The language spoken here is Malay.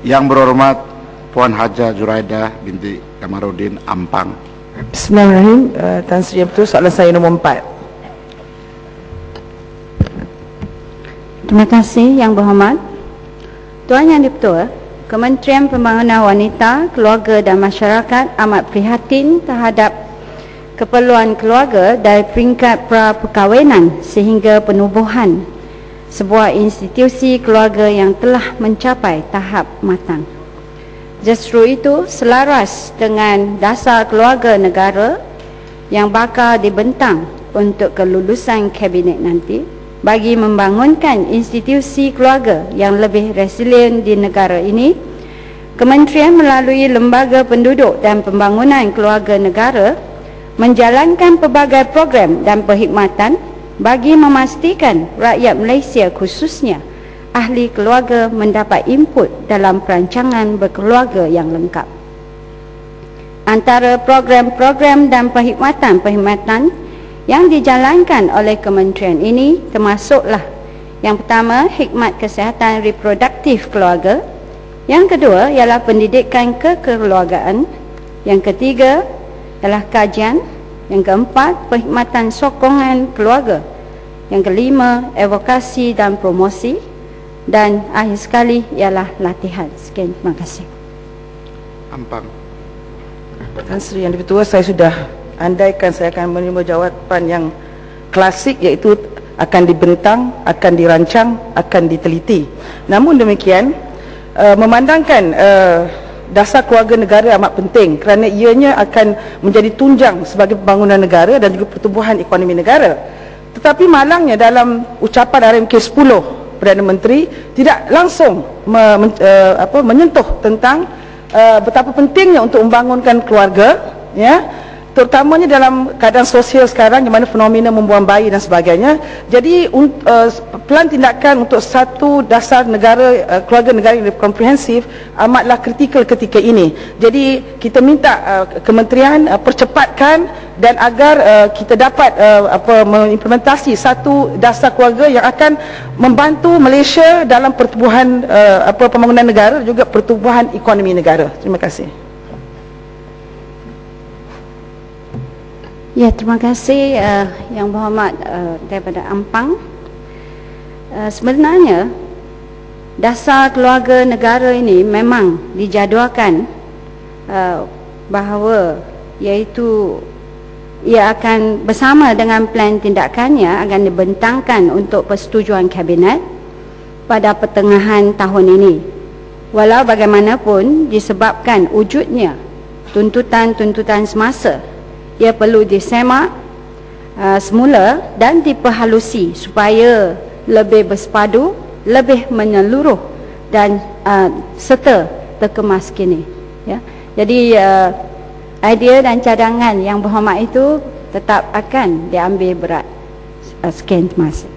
Yang berhormat Puan Haja Zuraidah binti Kamarudin Ampang. Bismillahirrahmanirrahim. Tan Sri Yang Betul, soalan saya nombor 4. Terima kasih Yang Berhormat. Tuan Yang Dipertua, Kementerian Pembangunan Wanita, Keluarga dan Masyarakat amat prihatin terhadap keperluan keluarga dari peringkat pra-perkahwinan sehingga penubuhan sebuah institusi keluarga yang telah mencapai tahap matang. Justru itu selaras dengan dasar keluarga negara yang bakal dibentang untuk kelulusan kabinet nanti bagi membangunkan institusi keluarga yang lebih resilien di negara ini, Kementerian melalui Lembaga Penduduk dan Pembangunan Keluarga Negara menjalankan pelbagai program dan perkhidmatan bagi memastikan rakyat Malaysia khususnya ahli keluarga mendapat input dalam perancangan berkeluarga yang lengkap. Antara program-program dan perkhidmatan yang dijalankan oleh kementerian ini termasuklah yang pertama, khidmat kesihatan reproduktif keluarga. Yang kedua ialah pendidikan kekeluargaan. Yang ketiga ialah kajian. Yang keempat, perkhidmatan sokongan keluarga. Yang kelima, advokasi dan promosi. Dan akhir sekali ialah latihan. Sekian, terima kasih. Ampang. Tan Sri Yang Dipertua, saya sudah andaikan saya akan menerima jawapan yang klasik, iaitu akan dibentang, akan dirancang, akan diteliti. Namun demikian, memandangkan dasar keluarga negara amat penting kerana ianya akan menjadi tunjang sebagai pembangunan negara dan juga pertumbuhan ekonomi negara. Tetapi malangnya dalam ucapan RMK 10 Perdana Menteri tidak langsung menyentuh tentang betapa pentingnya untuk membangunkan keluarga, ya, terutamanya dalam keadaan sosial sekarang di mana fenomena membuang bayi dan sebagainya. Jadi pelan tindakan untuk satu dasar negara, keluarga negara yang komprehensif amatlah kritikal ketika ini. Jadi kita minta kementerian percepatkan dan agar kita dapat mengimplementasi satu dasar keluarga yang akan membantu Malaysia dalam pertumbuhan pembangunan negara dan juga pertumbuhan ekonomi negara. Terima kasih. Ya, terima kasih Yang Berhormat daripada Ampang. Sebenarnya dasar keluarga negara ini memang dijadualkan bahawa iaitu ia akan bersama dengan plan tindakannya akan dibentangkan untuk persetujuan kabinet pada pertengahan tahun ini. Walau bagaimanapun disebabkan wujudnya tuntutan-tuntutan semasa, ia perlu disemak semula dan diperhalusi supaya lebih bersepadu, lebih menyeluruh dan serta terkemas kini, ya. Jadi idea dan cadangan Yang Berhormat itu tetap akan diambil berat. Sekian, terima kasih.